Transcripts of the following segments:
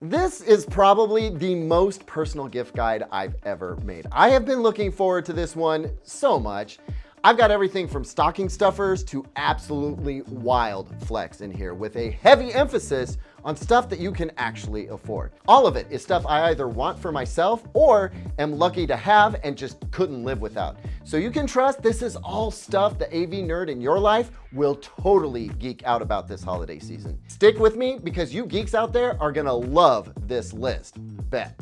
This is probably the most personal gift guide I've ever made. I have been looking forward to this one so much. I've got everything from stocking stuffers to absolutely wild flex in here, with a heavy emphasis on stuff that you can actually afford. All of it is stuff I either want for myself or am lucky to have and just couldn't live without. So you can trust this is all stuff the AV nerd in your life will totally geek out about this holiday season. Stick with me because you geeks out there are gonna love this list. Bet.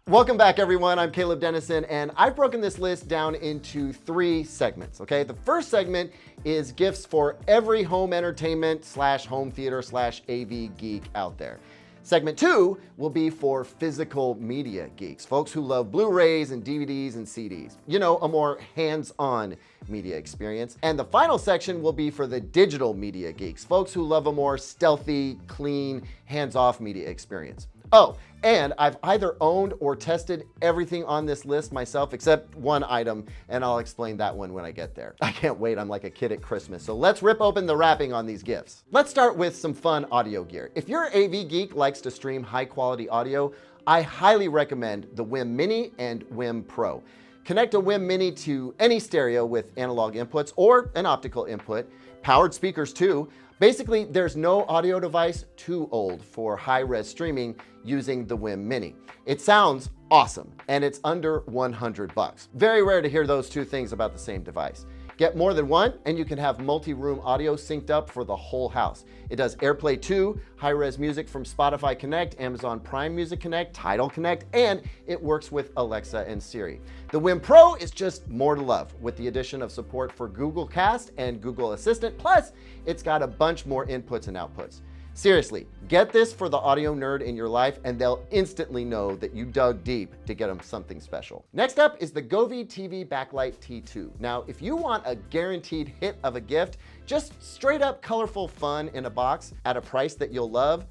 Welcome back, everyone. I'm Caleb Dennison, and I've broken this list down into 3 segments, okay? The first segment is gifts for every home entertainment / home theater / AV geek out there. Segment 2 will be for physical media geeks, folks who love Blu-rays and DVDs and CDs. You know, a more hands-on media experience. And the final section will be for the digital media geeks, folks who love a more stealthy, clean, hands-off media experience. Oh, and I've either owned or tested everything on this list myself except one item, and I'll explain that one when I get there. I can't wait, I'm like a kid at Christmas. So let's rip open the wrapping on these gifts. Let's start with some fun audio gear. If your AV geek likes to stream high quality audio, I highly recommend the WIM Mini and WIM Pro. Connect a WIM Mini to any stereo with analog inputs or an optical input, powered speakers too. Basically, there's no audio device too old for high-res streaming using the WIM Mini. It sounds awesome, and it's under 100 bucks. Very rare to hear those two things about the same device. Get more than one, and you can have multi-room audio synced up for the whole house. It does AirPlay 2, high-res music from Spotify Connect, Amazon Prime Music Connect, Tidal Connect, and it works with Alexa and Siri. The WIM Pro is just more to love, with the addition of support for Google Cast and Google Assistant, plus it's got a bunch more inputs and outputs. Seriously, get this for the audio nerd in your life and they'll instantly know that you dug deep to get them something special. Next up is the Govee TV Backlight T2. Now, if you want a guaranteed hit of a gift, just straight up colorful fun in a box at a price that you'll love,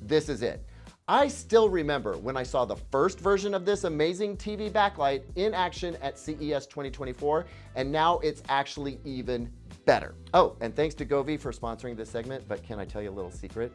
this is it. I still remember when I saw the first version of this amazing TV backlight in action at CES 2024, and now it's actually even better. Oh, and thanks to Govee for sponsoring this segment, but can I tell you a little secret?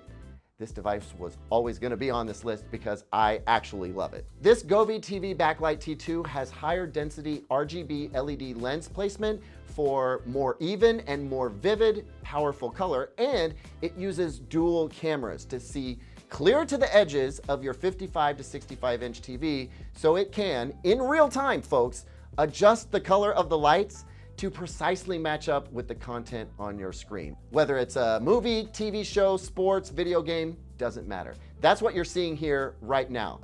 This device was always going to be on this list because I actually love it. This Govee TV Backlight T2 has higher density RGB LED lens placement for more even and more vivid, powerful color, and it uses dual cameras to see clear to the edges of your 55 to 65 inch TV, so it can, in real time, folks, adjust the color of the lights to precisely match up with the content on your screen. Whether it's a movie, TV show, sports, video game, doesn't matter. That's what you're seeing here right now.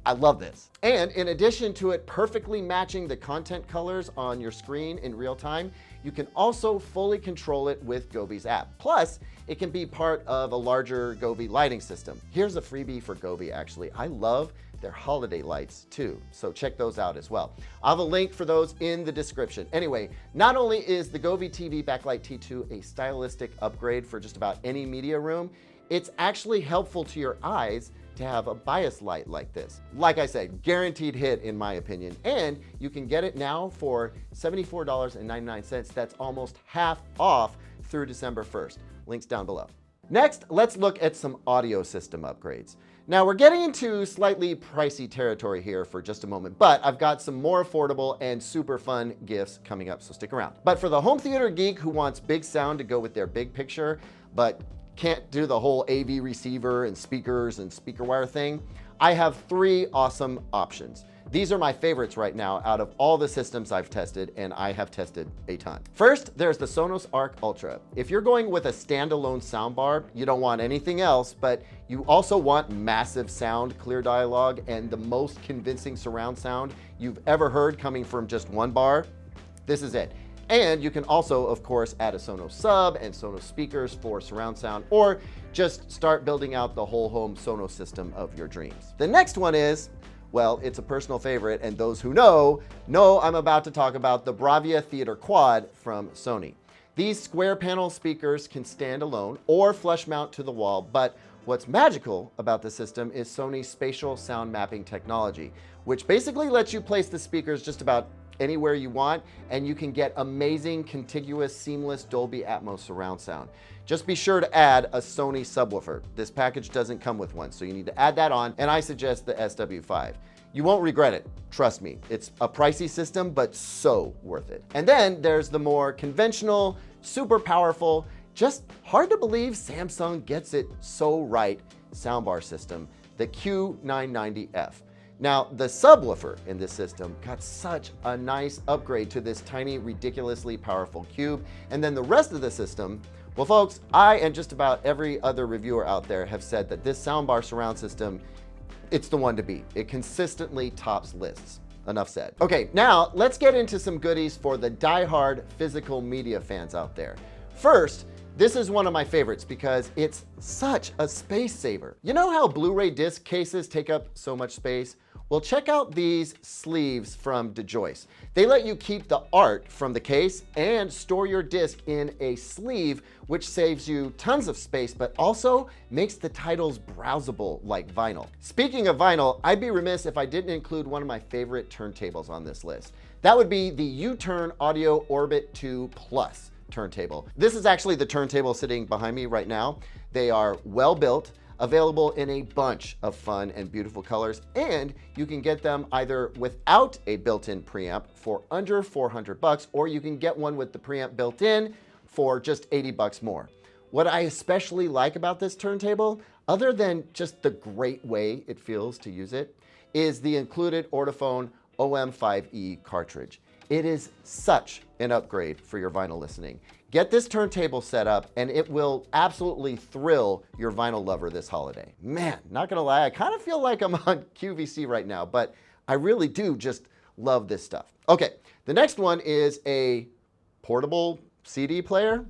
I love this. And in addition to it perfectly matching the content colors on your screen in real time, you can also fully control it with Govee's app. Plus, it can be part of a larger Govee lighting system. Here's a freebie for Govee, actually. I love their holiday lights too, so check those out as well. I'll have a link for those in the description. Anyway, not only is the Govee TV Backlight T2 a stylistic upgrade for just about any media room, it's actually helpful to your eyes to have a bias light like this. Like I said, guaranteed hit in my opinion, and you can get it now for $74.99. That's almost half off through December 1st. Links down below. Next, let's look at some audio system upgrades. Now we're getting into slightly pricey territory here for just a moment, but I've got some more affordable and super fun gifts coming up, so stick around. But for the home theater geek who wants big sound to go with their big picture, but can't do the whole AV receiver and speakers and speaker wire thing, I have 3 awesome options. These are my favorites right now out of all the systems I've tested, and I have tested a ton. First, there's the Sonos Arc Ultra. If you're going with a standalone soundbar, you don't want anything else, but you also want massive sound, clear dialogue, and the most convincing surround sound you've ever heard coming from just one bar, this is it. And you can also, of course, add a Sonos sub and Sonos speakers for surround sound, or just start building out the whole home Sonos system of your dreams. The next one is, well, it's a personal favorite, and those who know I'm about to talk about the Bravia Theater Quad from Sony. These square panel speakers can stand alone or flush mount to the wall, but what's magical about the system is Sony's spatial sound mapping technology, which basically lets you place the speakers just about anywhere you want, and you can get amazing, contiguous, seamless Dolby Atmos surround sound. Just be sure to add a Sony subwoofer. This package doesn't come with one, so you need to add that on, and I suggest the SW5. You won't regret it, trust me. It's a pricey system, but so worth it. And then there's the more conventional, super powerful, just hard to believe Samsung gets it so right soundbar system, the Q990F. Now, the subwoofer in this system got such a nice upgrade to this tiny, ridiculously powerful cube, and then the rest of the system, well folks, I and just about every other reviewer out there have said that this soundbar surround system, it's the one to beat. It consistently tops lists. Enough said. Okay, now let's get into some goodies for the die-hard physical media fans out there. First, this is one of my favorites because it's such a space saver. You know how Blu-ray disc cases take up so much space? Well, check out these sleeves from DeJoyce. They let you keep the art from the case and store your disc in a sleeve, which saves you tons of space, but also makes the titles browsable like vinyl. Speaking of vinyl, I'd be remiss if I didn't include one of my favorite turntables on this list. That would be the U-Turn Audio Orbit 2 Plus turntable. This is actually the turntable sitting behind me right now. They are well built, available in a bunch of fun and beautiful colors, and you can get them either without a built-in preamp for under $400, or you can get one with the preamp built in for just $80 more. What I especially like about this turntable, other than just the great way it feels to use it, is the included Ortophone OM5E cartridge. It is such an upgrade for your vinyl listening. Get this turntable set up and it will absolutely thrill your vinyl lover this holiday. Man, not gonna lie, I kind of feel like I'm on QVC right now, but I really do just love this stuff. Okay, the next one is a portable CD player.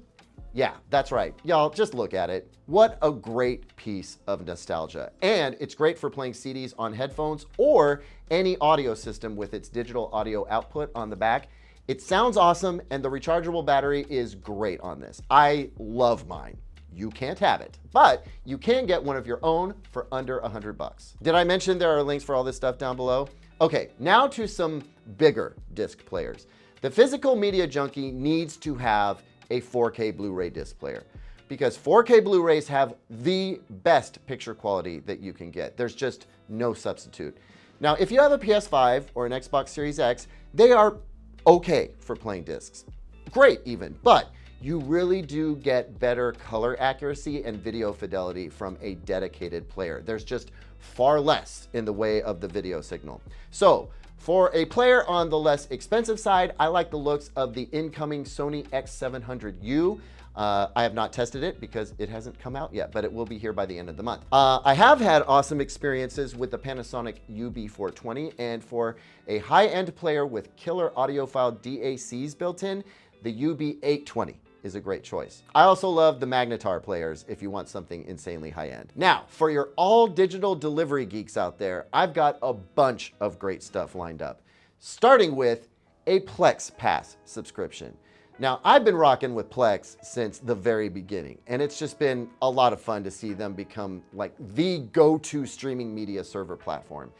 Yeah, that's right. Y'all, just look at it. What a great piece of nostalgia. And it's great for playing CDs on headphones or any audio system with its digital audio output on the back. It sounds awesome, and the rechargeable battery is great on this. I love mine. You can't have it, but you can get one of your own for under $100. Did I mention there are links for all this stuff down below? Okay, now to some bigger disc players. The physical media junkie needs to have a 4K Blu-ray disc player, because 4K Blu-rays have the best picture quality that you can get. There's just no substitute. Now, if you have a PS5 or an Xbox Series X, they are okay for playing discs. Great even, but you really do get better color accuracy and video fidelity from a dedicated player. There's just far less in the way of the video signal. So, for a player on the less expensive side, I like the looks of the incoming Sony X700U. I have not tested it because it hasn't come out yet, but it will be here by the end of the month. I have had awesome experiences with the Panasonic UB420, and for a high-end player with killer audiophile DACs built in, the UB820 is a great choice. I also love the Magnetar players if you want something insanely high-end. Now, for your all-digital delivery geeks out there, I've got a bunch of great stuff lined up, starting with a Plex Pass subscription. Now, I've been rocking with Plex since the very beginning, and it's just been a lot of fun to see them become like the go-to streaming media server platform.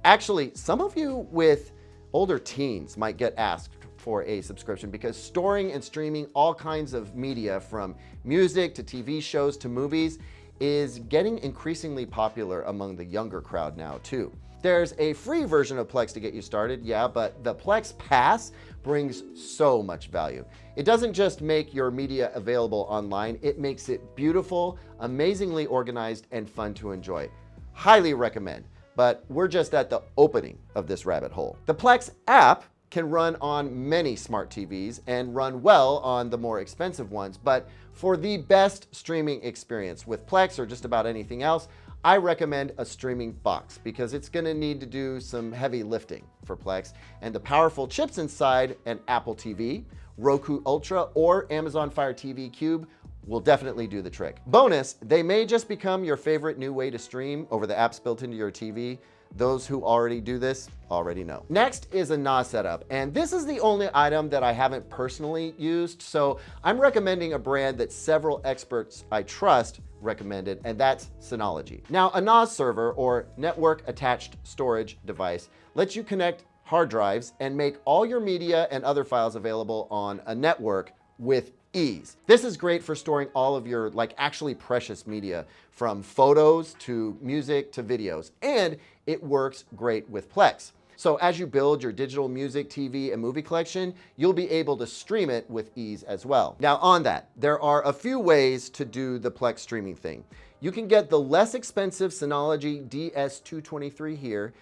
Actually, some of you with older teens might get asked for a subscription because storing and streaming all kinds of media, from music to TV shows to movies, is getting increasingly popular among the younger crowd now too. There's a free version of Plex to get you started, yeah, but the Plex Pass brings so much value. It doesn't just make your media available online, it makes it beautiful, amazingly organized, and fun to enjoy. Highly recommend, but we're just at the opening of this rabbit hole. The Plex app can run on many smart TVs and run well on the more expensive ones, but for the best streaming experience with Plex or just about anything else, I recommend a streaming box because it's gonna need to do some heavy lifting for Plex, and the powerful chips inside an Apple TV, Roku Ultra, or Amazon Fire TV Cube will definitely do the trick. Bonus, they may just become your favorite new way to stream over the apps built into your TV. Those who already do this already know. Next is a NAS setup, and this is the only item that I haven't personally used, so I'm recommending a brand that several experts I trust recommended, and that's Synology. Now, a NAS server, or network attached storage device, lets you connect hard drives and make all your media and other files available on a network with ease. This is great for storing all of your actually precious media, from photos to music to videos, and it works great with Plex. So as you build your digital music, TV, and movie collection, you'll be able to stream it with ease as well. Now on that, there are a few ways to do the Plex streaming thing. You can get the less expensive Synology DS223 here,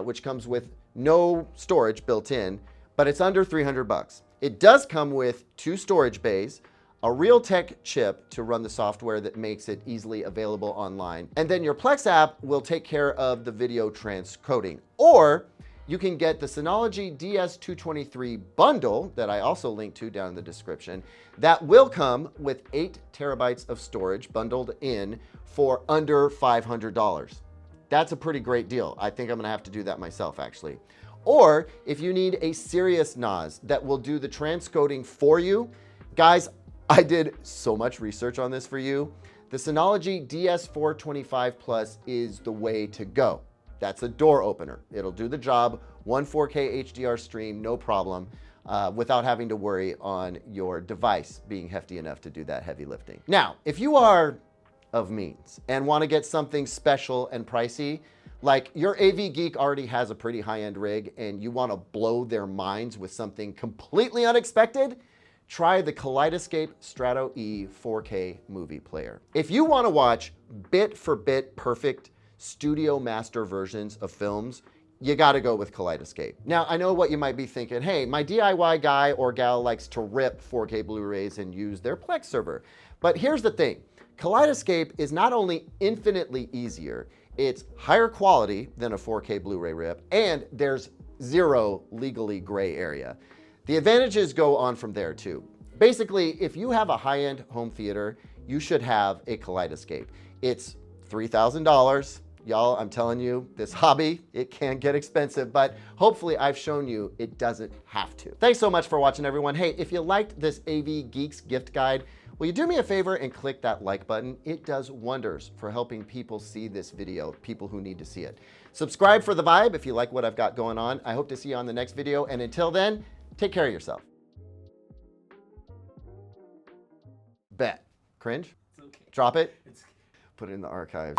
which comes with no storage built in, but it's under 300 bucks. It does come with 2 storage bays, a Realtek chip to run the software that makes it easily available online, and then your Plex app will take care of the video transcoding. Or you can get the Synology DS223 bundle that I also linked to down in the description that will come with 8 terabytes of storage bundled in for under $500. That's a pretty great deal. I think I'm gonna have to do that myself actually. Or if you need a serious NAS that will do the transcoding for you, guys, I did so much research on this for you. The Synology DS425 Plus is the way to go. That's a door opener. It'll do the job, 4K HDR stream, no problem, without having to worry on your device being hefty enough to do that heavy lifting. Now, if you are of means and want to get something special and pricey, like your AV geek already has a pretty high-end rig and you want to blow their minds with something completely unexpected, try the Kaleidescape Strato E 4K movie player. If you want to watch bit for bit perfect studio master versions of films, you got to go with Kaleidescape. Now, I know what you might be thinking, hey, my DIY guy or gal likes to rip 4K Blu-rays and use their Plex server. But here's the thing, Kaleidescape is not only infinitely easier, it's higher quality than a 4K Blu-ray rip, and there's 0 legally gray area. The advantages go on from there too. Basically, if you have a high-end home theater, you should have a Kaleidescape. It's $3,000. Y'all, I'm telling you, this hobby, it can get expensive, but hopefully I've shown you it doesn't have to. Thanks so much for watching, everyone. Hey, if you liked this AV Geeks gift guide, will you do me a favor and click that like button? It does wonders for helping people see this video, people who need to see it. Subscribe for the vibe if you like what I've got going on. I hope to see you on the next video, and until then, take care of yourself. Bet. Cringe? It's okay. Drop it. Put it in the archive.